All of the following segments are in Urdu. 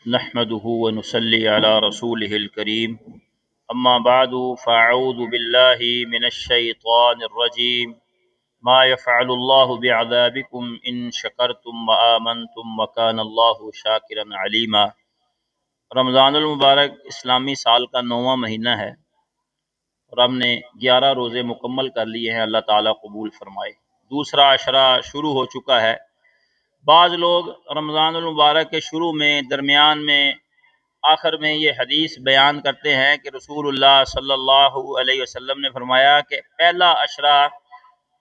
نحمده ونصلي على رسوله الكريم اما بعد فاعوذ بالله من الشيطان الرجيم ما يفعل الله بعذابكم ان شكرتم وآمنتم وكان الله شاكرا عليما۔ رمضان المبارک اسلامی سال کا 9واں مہینہ ہے اور ہم نے 11 روزے مکمل کر لیے ہیں، اللہ تعالیٰ قبول فرمائے۔ دوسرا عشرہ شروع ہو چکا ہے۔ بعض لوگ رمضان المبارک کے شروع میں، درمیان میں، آخر میں یہ حدیث بیان کرتے ہیں کہ رسول اللہ صلی اللہ علیہ وسلم نے فرمایا کہ پہلا عشرہ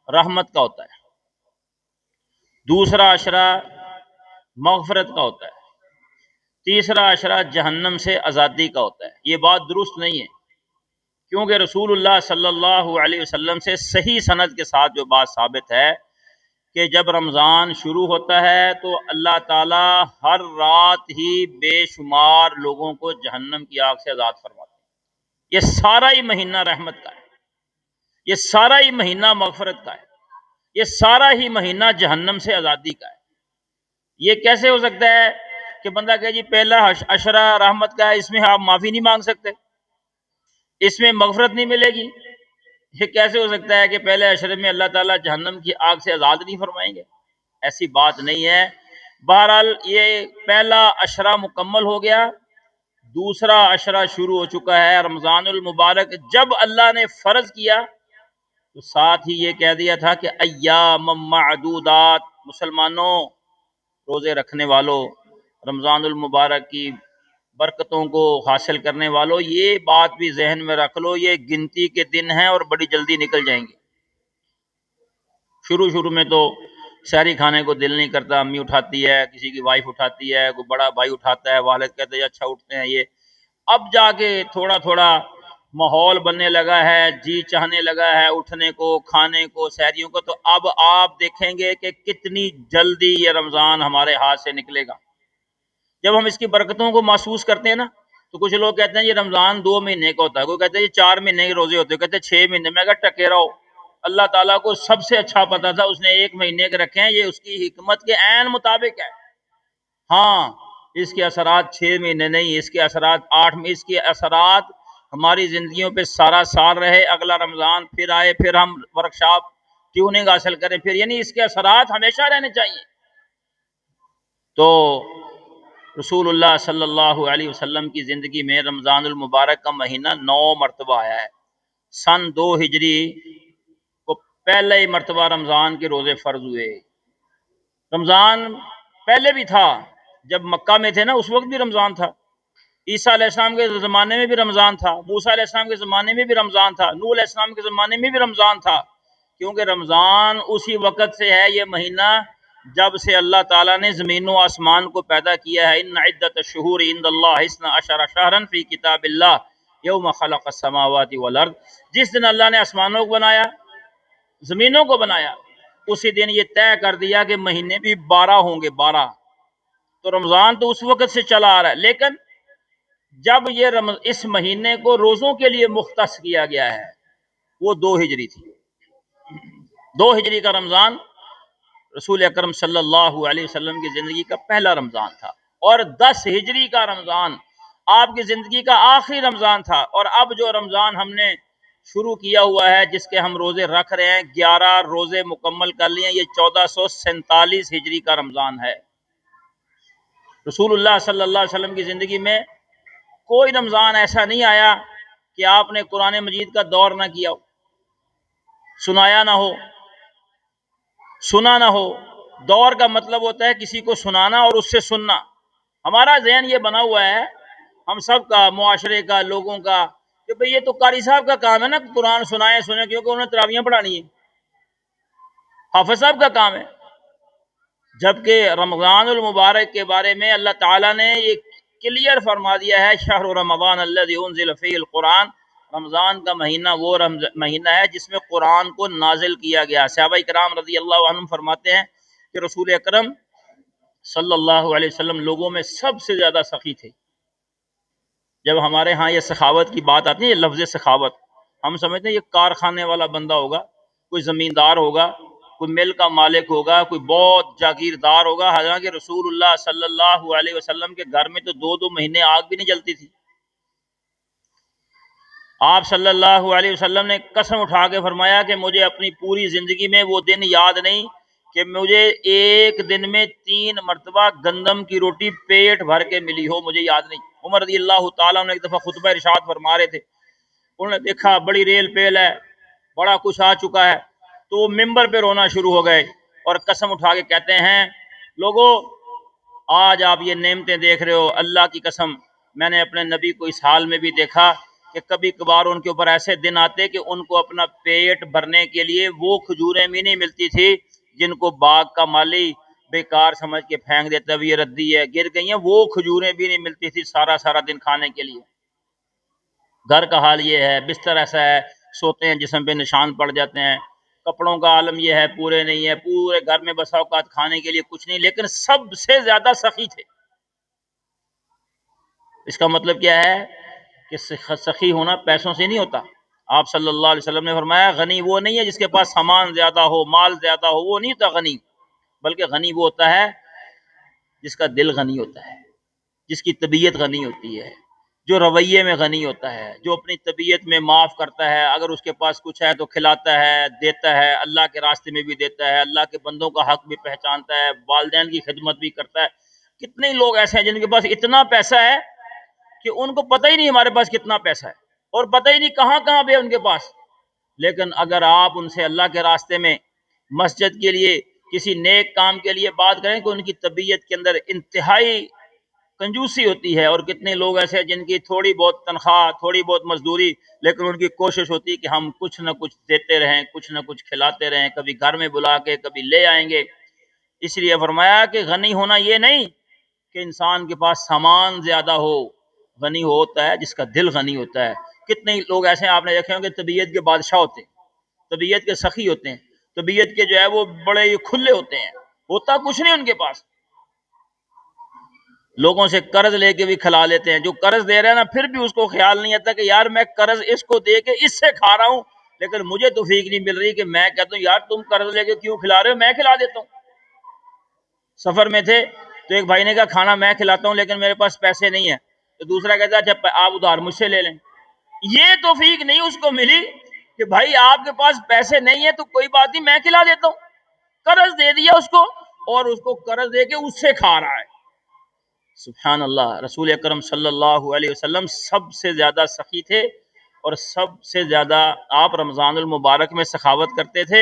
رحمت کا ہوتا ہے، دوسرا عشرہ مغفرت کا ہوتا ہے، تیسرا عشرہ جہنم سے آزادی کا ہوتا ہے۔ یہ بات درست نہیں ہے، کیونکہ رسول اللہ صلی اللہ علیہ وسلم سے صحیح سند کے ساتھ جو بات ثابت ہے کہ جب رمضان شروع ہوتا ہے تو اللہ تعالیٰ ہر رات ہی بے شمار لوگوں کو جہنم کی آگ سے آزاد فرماتے ہیں۔ یہ سارا ہی مہینہ رحمت کا ہے، یہ سارا ہی مہینہ مغفرت کا ہے، یہ سارا ہی مہینہ جہنم سے آزادی کا ہے۔ یہ کیسے ہو سکتا ہے کہ بندہ کہے جی پہلا عشرہ رحمت کا ہے، اس میں آپ معافی نہیں مانگ سکتے، اس میں مغفرت نہیں ملے گی؟ یہ کیسے ہو سکتا ہے کہ پہلے عشرے میں اللہ تعالیٰ جہنم کی آگ سے آزاد نہیں فرمائیں گے؟ ایسی بات نہیں ہے۔ بہرحال یہ پہلا عشرہ مکمل ہو گیا، دوسرا عشرہ شروع ہو چکا ہے۔ رمضان المبارک جب اللہ نے فرض کیا تو ساتھ ہی یہ کہہ دیا تھا کہ ایام معدودات، مسلمانوں، روزے رکھنے والوں، رمضان المبارک کی برکتوں کو حاصل کرنے والوں، یہ بات بھی ذہن میں رکھ لو، یہ گنتی کے دن ہیں اور بڑی جلدی نکل جائیں گے۔ شروع میں تو سحری کھانے کو دل نہیں کرتا، امی اٹھاتی ہے، کسی کی وائف اٹھاتی ہے، کوئی بڑا بھائی اٹھاتا ہے، والد کہتے ہیں اچھا اٹھتے ہیں۔ یہ اب جا کے تھوڑا تھوڑا ماحول بننے لگا ہے، جی چاہنے لگا ہے اٹھنے کو، کھانے کو، سحریوں کو، تو اب آپ دیکھیں گے کہ کتنی جلدی یہ رمضان ہمارے ہاتھ سے نکلے گا۔ جب ہم اس کی برکتوں کو محسوس کرتے ہیں نا تو کچھ لوگ کہتے ہیں یہ رمضان 2 مہینے کا ہوتا ہے، کوئی کہتے ہیں یہ 4 مہینے کے روزے ہوتے ہیں، کہتے ہیں 6 مہینے۔ میں کہا ٹکے رہو، اللہ تعالیٰ کو سب سے اچھا پتا تھا، اس نے 1 مہینے کے رکھے ہیں، یہ اس کی حکمت کے عین مطابق ہے۔ ہاں اس کے اثرات 6 مہینے نہیں، اس کے اثرات 8 میں، اس کے اثرات ہماری زندگیوں پہ سارا سال رہے، اگلا رمضان پھر آئے، پھر ہم ورکشاپ ٹیوننگ حاصل کریں، پھر یعنی اس کے اثرات ہمیشہ رہنے چاہیے۔ تو رسول اللہ صلی اللہ علیہ وسلم کی زندگی میں رمضان المبارک کا مہینہ 9 مرتبہ آیا ہے۔ سن 2 ہجری کو پہلے ہی مرتبہ رمضان کے روزے فرض ہوئے۔ رمضان پہلے بھی تھا، جب مکہ میں تھے نا اس وقت بھی رمضان تھا، عیسیٰ علیہ السلام کے زمانے میں بھی رمضان تھا، موسیٰ علیہ السلام کے زمانے میں بھی رمضان تھا، نوح علیہ السلام کے زمانے میں بھی رمضان تھا، کیونکہ رمضان اسی وقت سے ہے، یہ مہینہ جب سے اللہ تعالیٰ نے زمین و آسمان کو پیدا کیا ہے۔ ان عدت الشہور عند اللہ 12 شہرا فی کتاب اللہ یوم خلق السماوات والارض، جس دن اللہ نے آسمانوں کو بنایا، زمینوں کو بنایا، اسی دن یہ طے کر دیا کہ مہینے بھی 12 ہوں گے، 12۔ تو رمضان تو اس وقت سے چلا آ رہا ہے، لیکن جب یہ اس مہینے کو روزوں کے لیے مختص کیا گیا ہے وہ 2 ہجری تھی۔ 2 ہجری کا رمضان رسول اکرم صلی اللہ علیہ وسلم کی زندگی کا پہلا رمضان تھا، اور 10 ہجری کا رمضان آپ کی زندگی کا آخری رمضان تھا۔ اور اب جو رمضان ہم نے شروع کیا ہوا ہے، جس کے ہم روزے رکھ رہے ہیں، 11 روزے مکمل کر لیے، یہ 1447 ہجری کا رمضان ہے۔ رسول اللہ صلی اللہ علیہ وسلم کی زندگی میں کوئی رمضان ایسا نہیں آیا کہ آپ نے قرآن مجید کا دور نہ کیا ہو، سنایا نہ ہو، سنا نہ ہو۔ دور کا مطلب ہوتا ہے کسی کو سنانا اور اس سے سننا۔ ہمارا ذہن یہ بنا ہوا ہے، ہم سب کا، معاشرے کا، لوگوں کا، کہ بھئی یہ تو قاری صاحب کا کام ہے نا قرآن سنائے سنیں، کیونکہ انہیں تراویحیں پڑھانی ہیں، حافظ صاحب کا کام ہے۔ جبکہ رمضان المبارک کے بارے میں اللہ تعالیٰ نے یہ کلیئر فرما دیا ہے، شہر رمضان الذی انزل فیہ القرآن، رمضان کا مہینہ وہ مہینہ ہے جس میں قرآن کو نازل کیا گیا۔ صحابہ کرام رضی اللہ عنہم فرماتے ہیں کہ رسول اکرم صلی اللہ علیہ وسلم لوگوں میں سب سے زیادہ سخی تھے۔ جب ہمارے ہاں یہ سخاوت کی بات آتی ہے، یہ لفظ سخاوت، ہم سمجھتے ہیں یہ کارخانے والا بندہ ہوگا کوئی زمیندار ہوگا، کوئی مل کا مالک ہوگا، کوئی بہت جاگیردار ہوگا، حالانکہ رسول اللہ صلی اللہ علیہ وسلم کے گھر میں تو 2 مہینے آگ بھی نہیں جلتی تھی۔ آپ صلی اللہ علیہ وسلم نے قسم اٹھا کے فرمایا کہ مجھے اپنی پوری زندگی میں وہ دن یاد نہیں کہ مجھے ایک دن میں 3 مرتبہ گندم کی روٹی پیٹ بھر کے ملی ہو، مجھے یاد نہیں۔ عمر رضی اللہ تعالیٰ نے ایک دفعہ خطبہ ارشاد فرما رہے تھے، انہوں نے دیکھا بڑی ریل پیل ہے، بڑا کچھ آ چکا ہے، تو وہ ممبر پہ رونا شروع ہو گئے اور قسم اٹھا کے کہتے ہیں، لوگوں آج آپ یہ نعمتیں دیکھ رہے ہو، اللہ کی قسم میں نے اپنے نبی کو اس حال میں بھی دیکھا کہ کبھی کبھار ان کے اوپر ایسے دن آتے کہ ان کو اپنا پیٹ بھرنے کے لیے وہ کھجوریں بھی نہیں ملتی تھی جن کو باغ کا مالی بیکار سمجھ کے پھینک دیتا ہے، یہ ردی ہے، گر گئی ہیں، وہ کھجوریں بھی نہیں ملتی تھی سارا سارا دن کھانے کے لیے۔ گھر کا حال یہ ہے، بستر ایسا ہے، سوتے ہیں جسم پہ نشان پڑ جاتے ہیں، کپڑوں کا عالم یہ ہے، پورے نہیں ہے، پورے گھر میں بسا اوقات کھانے کے لیے کچھ نہیں، لیکن سب سے زیادہ سخی تھے۔ اس کا مطلب کیا ہے کہ سخی ہونا پیسوں سے نہیں ہوتا۔ آپ صلی اللہ علیہ وسلم نے فرمایا غنی وہ نہیں ہے جس کے پاس سامان زیادہ ہو، مال زیادہ ہو، وہ نہیں ہوتا غنی، بلکہ غنی وہ ہوتا ہے جس کا دل غنی ہوتا ہے، جس کی طبیعت غنی ہوتی ہے، جو رویے میں غنی ہوتا ہے، جو اپنی طبیعت میں معاف کرتا ہے، اگر اس کے پاس کچھ ہے تو کھلاتا ہے، دیتا ہے، اللہ کے راستے میں بھی دیتا ہے، اللہ کے بندوں کا حق بھی پہچانتا ہے، والدین کی خدمت بھی کرتا ہے۔ کتنے لوگ ایسے ہیں جن کے پاس اتنا پیسہ ہے کہ ان کو پتہ ہی نہیں ہمارے پاس کتنا پیسہ ہے، اور پتہ ہی نہیں کہاں کہاں پہ ان کے پاس، لیکن اگر آپ ان سے اللہ کے راستے میں مسجد کے لیے کسی نیک کام کے لیے بات کریں کہ ان کی طبیعت کے اندر انتہائی کنجوسی ہوتی ہے، اور کتنے لوگ ایسے ہیں جن کی تھوڑی بہت تنخواہ، تھوڑی بہت مزدوری، لیکن ان کی کوشش ہوتی ہے کہ ہم کچھ نہ کچھ دیتے رہیں، کچھ نہ کچھ کھلاتے رہیں، کبھی گھر میں بلا کے کبھی لے آئیں گے۔ اس لیے فرمایا کہ غنی ہونا یہ نہیں کہ انسان کے پاس سامان زیادہ ہو، غنی ہوتا ہے جس کا دل غنی ہوتا ہے۔ کتنے لوگ ایسے ہیں آپ نے دیکھے ہوں کہ طبیعت کے بادشاہ ہوتے ہیں، طبیعت کے سخی ہوتے ہیں، طبیعت کے جو ہے وہ بڑے کھلے ہوتے ہیں، ہوتا کچھ نہیں ان کے پاس، لوگوں سے قرض لے کے بھی کھلا لیتے ہیں، جو قرض دے رہے ہیں نا پھر بھی اس کو خیال نہیں آتا کہ یار میں قرض اس کو دے کے اس سے کھا رہا ہوں، لیکن مجھے توفیق نہیں مل رہی کہ میں کہتا ہوں یار تم قرض لے کے کیوں کھلا رہے ہو، میں کھلا دیتا ہوں۔ سفر میں تھے تو ایک بھائی نے کہا کھانا میں کھلاتا ہوں لیکن میرے پاس پیسے نہیں ہیں، تو دوسرا کہتا ہے اچھا آپ ادھار مجھ سے لے لیں۔ یہ توفیق نہیں اس کو ملی کہ بھائی آپ کے پاس پیسے نہیں ہیں تو کوئی بات نہیں میں کھلا دیتا ہوں، قرض دے دیا اس کو اور اس کو قرض دے کے اس سے کھا رہا ہے۔ سبحان اللہ، رسول اکرم صلی اللہ علیہ وسلم سب سے زیادہ سخی تھے، اور سب سے زیادہ آپ رمضان المبارک میں سخاوت کرتے تھے،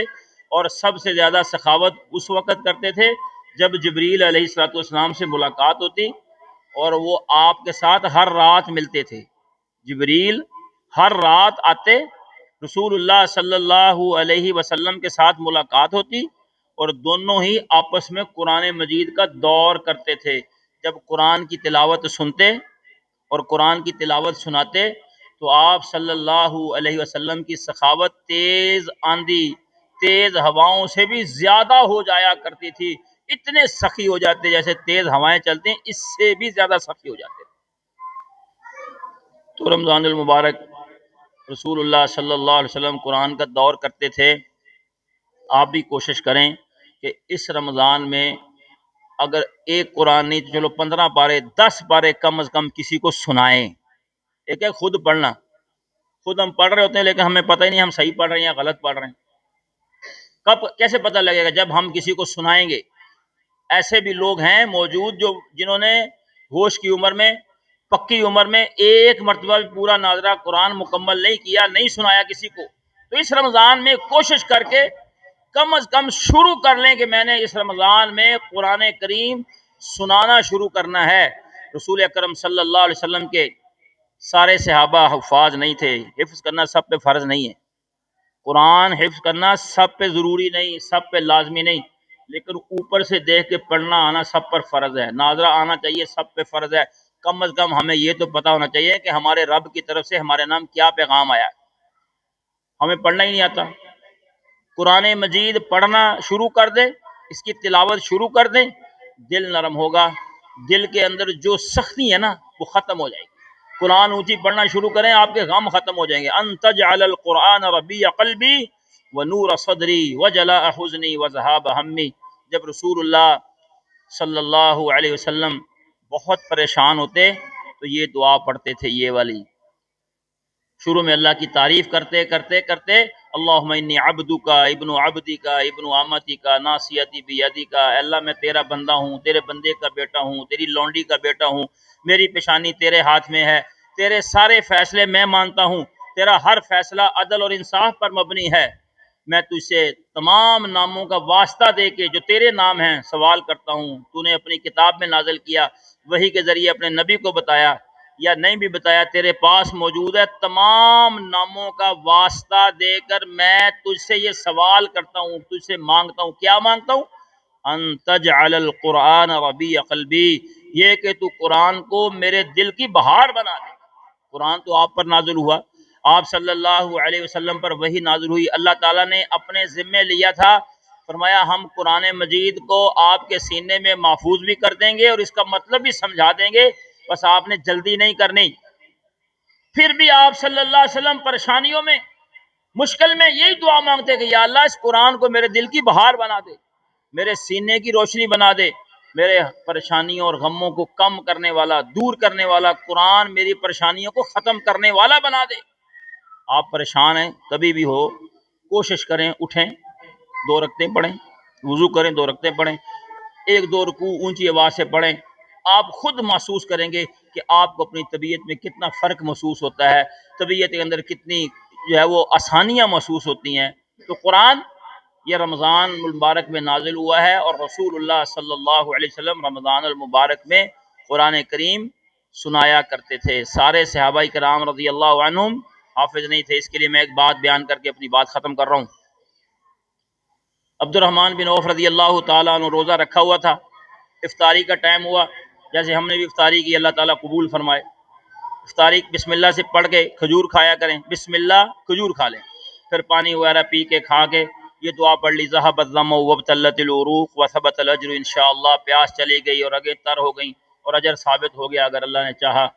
اور سب سے زیادہ سخاوت اس وقت کرتے تھے جب جبریل علیہ الصلوۃ والسلام سے ملاقات ہوتی اور وہ آپ کے ساتھ ہر رات ملتے تھے۔ جبریل ہر رات آتے، رسول اللہ صلی اللہ علیہ وسلم کے ساتھ ملاقات ہوتی اور دونوں ہی آپس میں قرآن مجید کا دور کرتے تھے۔ جب قرآن کی تلاوت سنتے اور قرآن کی تلاوت سناتے تو آپ صلی اللہ علیہ وسلم کی سخاوت تیز آندھی، تیز ہواؤں سے بھی زیادہ ہو جایا کرتی تھی، اتنے سخی ہو جاتے جیسے تیز ہوائیں چلتے ہیں، اس سے بھی زیادہ سخی ہو جاتے۔ تو رمضان المبارک رسول اللہ صلی اللہ علیہ وسلم قرآن کا دور کرتے تھے۔ آپ بھی کوشش کریں کہ اس رمضان میں اگر ایک قرآن نہیں تو چلو 15 پارے 10 پارے کم از کم کسی کو سنائیں۔ ایک ہے خود پڑھنا، خود ہم پڑھ رہے ہوتے ہیں لیکن ہمیں پتہ ہی نہیں ہم صحیح پڑھ رہے ہیں یا غلط پڑھ رہے ہیں۔ کب کیسے پتہ لگے گا؟ جب ہم کسی کو سنائیں گے۔ ایسے بھی لوگ ہیں موجود جنہوں نے ہوش کی عمر میں، پکی عمر میں ایک مرتبہ بھی پورا ناظرہ قرآن مکمل نہیں کیا، نہیں سنایا کسی کو۔ تو اس رمضان میں کوشش کر کے کم از کم شروع کر لیں کہ میں نے اس رمضان میں قرآن کریم سنانا شروع کرنا ہے۔ رسول اکرم صلی اللہ علیہ وسلم کے سارے صحابہ حفاظ نہیں تھے، حفظ کرنا سب پہ فرض نہیں ہے، قرآن حفظ کرنا سب پہ ضروری نہیں، سب پہ لازمی نہیں، لیکن اوپر سے دیکھ کے پڑھنا آنا سب پر فرض ہے، ناظرہ آنا چاہیے سب پہ فرض ہے۔ کم از کم ہمیں یہ تو پتہ ہونا چاہیے کہ ہمارے رب کی طرف سے ہمارے نام کیا پیغام آیا ہے۔ ہمیں پڑھنا ہی نہیں آتا، قرآن مجید پڑھنا شروع کر دیں، اس کی تلاوت شروع کر دیں، دل نرم ہوگا، دل کے اندر جو سختی ہے نا وہ ختم ہو جائے گی۔ قرآن اونچی پڑھنا شروع کریں، آپ کے غم ختم ہو جائیں گے۔ ان تجعل القرآن ربیع قلبی ونور صدری وجلاء حزنی وذهاب ہمی. جب رسول اللہ صلی اللہ علیہ وسلم بہت پریشان ہوتے تو یہ دعا پڑھتے تھے، یہ والی. شروع میں اللہ کی تعریف کرتے کرتے کرتے اللہم انی عبدکا ابن عبدکا ابن امتکا ناصیتی بیدکا، اللہ میں تیرا بندہ ہوں، تیرے بندے کا بیٹا ہوں، تیری لونڈی کا بیٹا ہوں، میری پیشانی تیرے ہاتھ میں ہے، تیرے سارے فیصلے میں مانتا ہوں، تیرا ہر فیصلہ عدل اور انصاف پر مبنی ہے. میں تجھ سے تمام ناموں کا واسطہ دے کے جو تیرے نام ہیں سوال کرتا ہوں. تو نے اپنی کتاب میں نازل کیا، وحی کے ذریعے اپنے نبی کو بتایا یا نہیں بھی بتایا، تیرے پاس موجود ہے. تمام ناموں کا واسطہ دے کر میں تجھ سے یہ سوال کرتا ہوں، تجھ سے مانگتا ہوں. کیا مانگتا ہوں؟ ان تجعل القرآن ربیع قلبی، یہ کہ تو قرآن کو میرے دل کی بہار بنا دے. قرآن تو آپ پر نازل ہوا، آپ صلی اللہ علیہ وسلم پر وہی نازل ہوئی. اللہ تعالیٰ نے اپنے ذمے لیا تھا، فرمایا ہم قرآن مجید کو آپ کے سینے میں محفوظ بھی کر دیں گے اور اس کا مطلب بھی سمجھا دیں گے، بس آپ نے جلدی نہیں کرنی. پھر بھی آپ صلی اللہ علیہ وسلم پریشانیوں میں، مشکل میں یہی دعا مانگتے کہ یا اللہ اس قرآن کو میرے دل کی بہار بنا دے، میرے سینے کی روشنی بنا دے، میرے پریشانیوں اور غموں کو کم کرنے والا، دور کرنے والا قرآن میری پریشانیوں کو ختم کرنے والا بنا دے. آپ پریشان ہیں کبھی بھی ہو، کوشش کریں اٹھیں، 2 رکعتیں پڑھیں، وضو کریں 2 رکعتیں پڑھیں، 1-2 رکوع اونچی آواز سے پڑھیں. آپ خود محسوس کریں گے کہ آپ کو اپنی طبیعت میں کتنا فرق محسوس ہوتا ہے، طبیعت کے اندر کتنی جو ہے وہ آسانیاں محسوس ہوتی ہیں. تو قرآن یہ رمضان المبارک میں نازل ہوا ہے، اور رسول اللہ صلی اللہ علیہ وسلم رمضان المبارک میں قرآن کریم سنایا کرتے تھے. سارے صحابہ کرام رضی اللہ عنہم حافظ نہیں تھے. اس کے لیے میں ایک بات بیان کر کے اپنی بات ختم کر رہا ہوں. عبد الرحمن بن عوف رضی اللہ تعالیٰ عنہ روزہ رکھا ہوا تھا، افطاری کا ٹائم ہوا، جیسے ہم نے بھی افطاری کی، اللہ تعالیٰ قبول فرمائے. افطاری بسم اللہ سے پڑھ کے کھجور کھایا کریں، بسم اللہ کھجور کھا لیں، پھر پانی وغیرہ پی کے کھا کے یہ دعا پڑھ لی، ذہب الظمأ وابتلت العروق وثبت الاجر انشاءاللہ، پیاس چلی گئی اور اگے تر ہو گئی اور اجر ثابت ہو گیا اگر اللہ نے چاہا.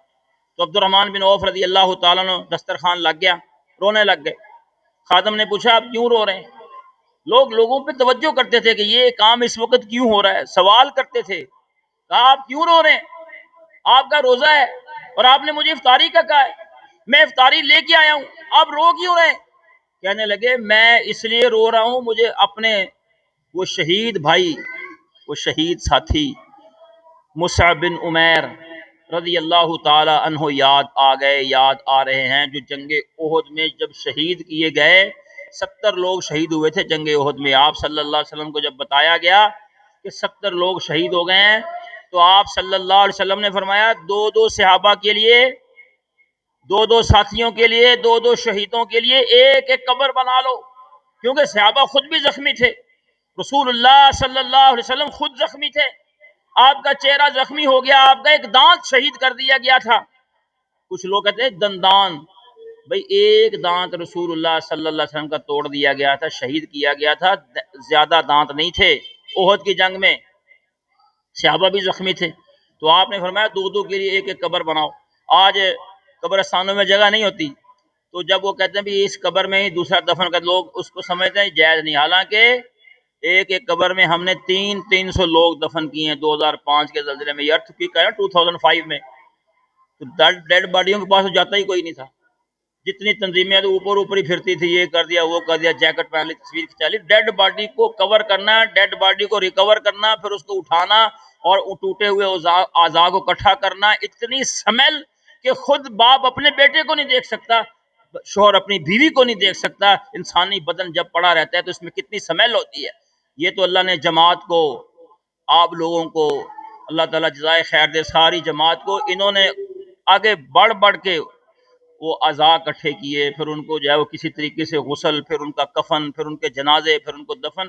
تو عبد الرحمن بن عوف رضی اللہ تعالیٰ عنہ دسترخوان لگ گیا، رونے لگ گئے. خادم نے پوچھا آپ کیوں رو رہے ہیں؟ لوگوں پہ توجہ کرتے تھے کہ یہ کام اس وقت کیوں ہو رہا ہے، سوال کرتے تھے. کہا آپ کیوں رو رہے ہیں؟ آپ کا روزہ ہے اور آپ نے مجھے افطاری کا کہا ہے، میں افطاری لے کے آیا ہوں، آپ رو کیوں رہے ہیں؟ کہنے لگے میں اس لیے رو رہا ہوں، مجھے اپنے وہ شہید بھائی، وہ شہید ساتھی مصعب بن عمیر رضی اللہ تعالی عنہ یاد آ گئے، یاد آ رہے ہیں، جو جنگ احد میں جب شہید کیے گئے. 70 لوگ شہید ہوئے تھے جنگ احد میں. آپ صلی اللہ علیہ وسلم کو جب بتایا گیا کہ 70 لوگ شہید ہو گئے ہیں تو آپ صلی اللہ علیہ وسلم نے فرمایا 2 صحابہ کے لیے، 2 ساتھیوں کے لیے، 2 شہیدوں کے لیے ایک ایک قبر بنا لو، کیونکہ صحابہ خود بھی زخمی تھے، رسول اللہ صلی اللہ علیہ وسلم خود زخمی تھے، آپ کا چہرہ زخمی ہو گیا، آپ کا ایک دانت شہید کر دیا گیا تھا. کچھ لوگ کہتے ہیں دندان، بھئی ایک دانت رسول اللہ صلی اللہ علیہ وسلم کا توڑ دیا گیا تھا، شہید کیا گیا تھا، زیادہ دانت نہیں تھے. احد کی جنگ میں صحابہ بھی زخمی تھے، تو آپ نے فرمایا 2 کے لیے ایک ایک قبر بناؤ. آج قبرستانوں میں جگہ نہیں ہوتی، تو جب وہ کہتے ہیں بھی اس قبر میں ہی دوسرا دفن کر، لوگ اس کو سمجھتے ہیں جائز نہیں، حالانکہ ایک ایک قبر میں ہم نے 300 لوگ دفن کیے ہیں 2005 کے زلزلے میں، ارتھ کوئک آیا 2005 میں، تو ڈیڈ باڈیوں کے پاس تو جاتا ہی کوئی نہیں تھا. جتنی تنظیمیں تو اوپر ہی پھرتی تھی، یہ کر دیا وہ کر دیا، جیکٹ پہن لی، تصویر کھچا لی. ڈیڈ باڈی کو کور کرنا، ڈیڈ باڈی کو ریکور کرنا، پھر اس کو اٹھانا اور ٹوٹے ہوئے اعضاء کو اکٹھا کرنا، اتنی سمیل کہ خود باپ اپنے بیٹے کو نہیں دیکھ سکتا، شوہر اپنی بیوی کو نہیں دیکھ سکتا. انسانی بدن جب پڑا رہتا ہے تو اس میں کتنی سمیل ہوتی ہے. یہ تو اللہ نے جماعت کو، آپ لوگوں کو اللہ تعالیٰ جزائے خیر دے، ساری جماعت کو، انہوں نے آگے بڑھ بڑھ کے وہ اعضاء اکٹھے کیے، پھر ان کو جو ہے وہ کسی طریقے سے غسل، پھر ان کا کفن، پھر ان کے جنازے، پھر ان کو دفن.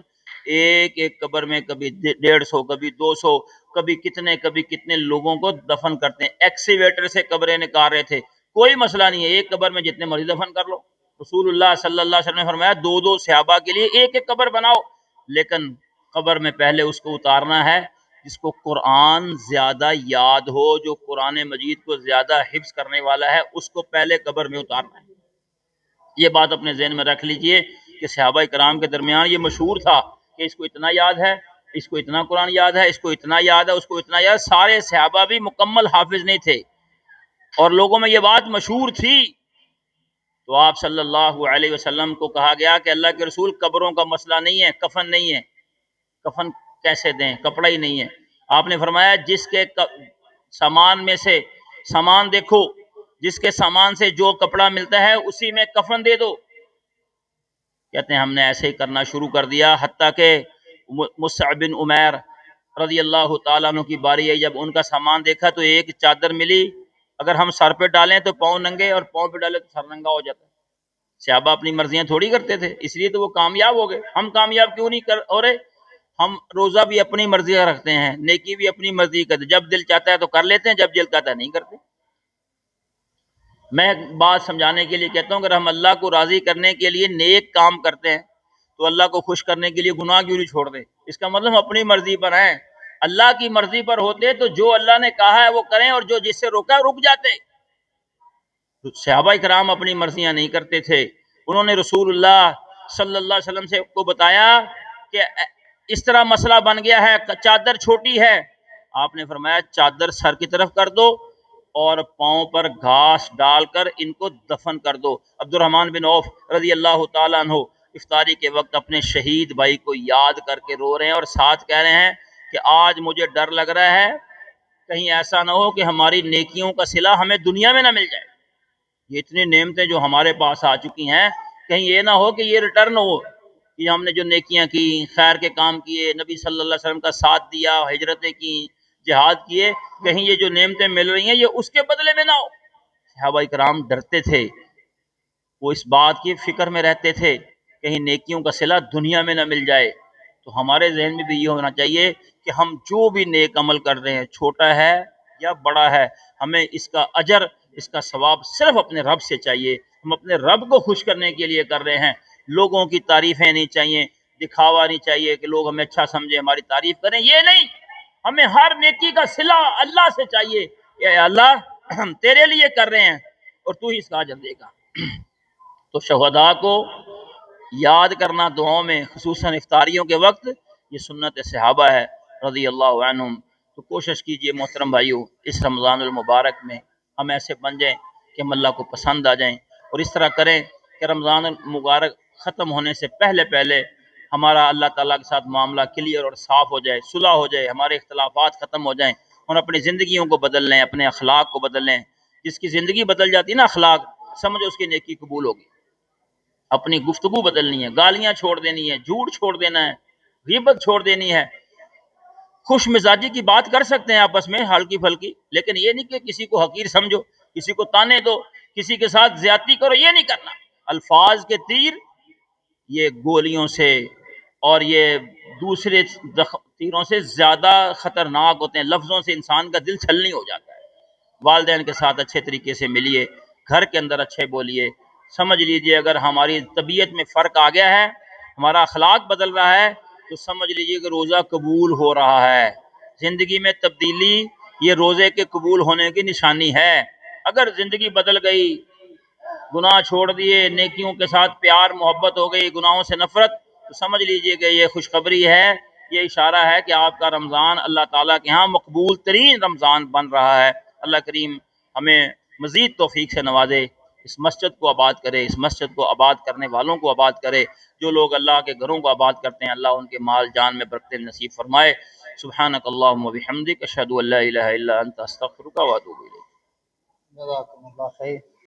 ایک ایک قبر میں کبھی 150 کبھی 200 کبھی کتنے لوگوں کو دفن کرتے ہیں. ایکسیویٹر سے قبریں نکال رہے تھے، کوئی مسئلہ نہیں ہے، ایک قبر میں جتنے مرضی دفن کر لو. رسول اللہ صلی اللہ علیہ وسلم نے فرمایا 2 صحابہ کے لیے ایک ایک قبر بناؤ، لیکن قبر میں پہلے اس کو اتارنا ہے جس کو قرآن زیادہ یاد ہو، جو قرآن مجید کو زیادہ حفظ کرنے والا ہے، اس کو پہلے قبر میں اتارنا ہے. یہ بات اپنے ذہن میں رکھ لیجئے. کہ صحابہ کرام کے درمیان یہ مشہور تھا کہ اس کو اتنا یاد ہے، اس کو اتنا قرآن یاد ہے، اس کو اتنا یاد ہے، اس کو اتنا یاد۔ سارے صحابہ بھی مکمل حافظ نہیں تھے اور لوگوں میں یہ بات مشہور تھی، تو آپ صلی اللہ علیہ وسلم کو کہا گیا کہ اللہ کے رسول قبروں کا مسئلہ نہیں ہے، کفن نہیں ہے، کفن کیسے دیں، کپڑا ہی نہیں ہے۔ آپ نے فرمایا جس کے سامان میں سے سامان دیکھو، جس کے سامان سے جو کپڑا ملتا ہے اسی میں کفن دے دو۔ کہتے ہیں ہم نے ایسے ہی کرنا شروع کر دیا، حتیٰ کہ مصعب بن عمیر رضی اللہ تعالیٰ عنہ کی باری آئی، جب ان کا سامان دیکھا تو ایک چادر ملی، اگر ہم سر پہ ڈالیں تو پاؤں ننگے اور پاؤں پہ ڈالیں تو سر ننگا ہو جاتا ہے۔ صحابہ اپنی مرضیاں تھوڑی کرتے تھے، اس لیے تو وہ کامیاب ہو گئے۔ ہم کامیاب کیوں نہیں ہو رہے؟ ہم روزہ بھی اپنی مرضی کا رکھتے ہیں، نیکی بھی اپنی مرضی کا، جب دل چاہتا ہے تو کر لیتے ہیں، جب دل چاہتا ہے نہیں کرتے۔ میں بات سمجھانے کے لیے کہتا ہوں اگر ہم اللہ کو راضی کرنے کے لیے نیک کام کرتے ہیں تو اللہ کو خوش کرنے کے لیے گناہ کیوں نہیں چھوڑ دے؟ اس کا مطلب ہم اپنی مرضی پر ہیں۔ اللہ کی مرضی پر ہوتے تو جو اللہ نے کہا ہے وہ کریں اور جو جس سے روکا ہے رک جاتے۔ صحابہ کرام اپنی مرضیاں نہیں کرتے تھے، انہوں نے رسول اللہ صلی اللہ علیہ وسلم سے کو بتایا کہ اس طرح مسئلہ بن گیا ہے، چادر چھوٹی ہے۔ آپ نے فرمایا چادر سر کی طرف کر دو اور پاؤں پر گھاس ڈال کر ان کو دفن کر دو۔ عبد الرحمن بن عوف رضی اللہ تعالیٰ عنہ افطاری کے وقت اپنے شہید بھائی کو یاد کر کے رو رہے ہیں اور ساتھ کہہ رہے ہیں کہ آج مجھے ڈر لگ رہا ہے کہیں ایسا نہ ہو کہ ہماری نیکیوں کا صلہ ہمیں دنیا میں نہ مل جائے۔ یہ اتنی نعمتیں جو ہمارے پاس آ چکی ہیں، کہیں یہ نہ ہو کہ یہ ریٹرن ہو کہ ہم نے جو نیکیاں کی، خیر کے کام کیے، نبی صلی اللہ علیہ وسلم کا ساتھ دیا، ہجرتیں کی، جہاد کیے، کہیں یہ جو نعمتیں مل رہی ہیں یہ اس کے بدلے میں نہ ہو۔ صحابہ کرام ڈرتے تھے، وہ اس بات کی فکر میں رہتے تھے کہیں نیکیوں کا صلہ دنیا میں نہ مل جائے۔ تو ہمارے ذہن میں بھی یہ ہونا چاہیے کہ ہم جو بھی نیک عمل کر رہے ہیں، چھوٹا ہے یا بڑا ہے، ہمیں اس کا اجر، اس کا ثواب صرف اپنے رب سے چاہیے۔ ہم اپنے رب کو خوش کرنے کے لیے کر رہے ہیں، لوگوں کی تعریفیں نہیں چاہیے، دکھاوا نہیں چاہیے کہ لوگ ہمیں اچھا سمجھے، ہماری تعریف کریں، یہ نہیں۔ ہمیں ہر نیکی کا صلہ اللہ سے چاہیے، اے اللہ ہم تیرے لیے کر رہے ہیں اور تو ہی اس کا اجر دے گا۔ تو شہداء کو یاد کرنا دعاؤں میں، خصوصاً افطاریوں کے وقت، یہ سنت صحابہ ہے رضی اللہ عنہم۔ تو کوشش کیجئے محترم بھائیو، اس رمضان المبارک میں ہم ایسے بن جائیں کہ ہم اللہ کو پسند آ جائیں، اور اس طرح کریں کہ رمضان المبارک ختم ہونے سے پہلے پہلے ہمارا اللہ تعالیٰ کے ساتھ معاملہ کلیئر اور صاف ہو جائے، صلح ہو جائے، ہمارے اختلافات ختم ہو جائیں اور اپنی زندگیوں کو بدل لیں، اپنے اخلاق کو بدل لیں۔ جس کی زندگی بدل جاتی ہے نا اخلاق، سمجھو اس کی نیکی قبول ہوگی۔ اپنی گفتگو بدلنی ہے، گالیاں چھوڑ دینی ہے، جھوٹ چھوڑ دینا ہے، غیبت چھوڑ دینی ہے۔ خوش مزاجی کی بات کر سکتے ہیں آپس میں ہلکی پھلکی، لیکن یہ نہیں کہ کسی کو حقیر سمجھو، کسی کو تانے دو، کسی کے ساتھ زیادتی کرو، یہ نہیں کرنا۔ الفاظ کے تیر یہ گولیوں سے اور یہ دوسرے تیروں سے زیادہ خطرناک ہوتے ہیں۔ لفظوں سے انسان کا دل چھلنی ہو جاتا ہے۔ والدین کے ساتھ اچھے طریقے سے ملیے، گھر کے اندر اچھے بولیے۔ سمجھ لیجئے اگر ہماری طبیعت میں فرق آ گیا ہے، ہمارا اخلاق بدل رہا ہے، تو سمجھ لیجئے کہ روزہ قبول ہو رہا ہے۔ زندگی میں تبدیلی یہ روزے کے قبول ہونے کی نشانی ہے۔ اگر زندگی بدل گئی، گناہ چھوڑ دیے، نیکیوں کے ساتھ پیار محبت ہو گئی، گناہوں سے نفرت، تو سمجھ لیجئے کہ یہ خوشخبری ہے، یہ اشارہ ہے کہ آپ کا رمضان اللہ تعالیٰ کے ہاں مقبول ترین رمضان بن رہا ہے۔ اللہ کریم ہمیں مزید توفیق سے نوازے، اس مسجد کو آباد کرے، اس مسجد کو آباد کرنے والوں کو آباد کرے، جو لوگ اللہ کے گھروں کو آباد کرتے ہیں اللہ ان کے مال جان میں برکت نصیب فرمائے۔ سبحانک اللہم و بحمدک، اشہد ان لا الہ الا انت، استغفرک و اتوب الیک۔ جزاکم اللہ خیر۔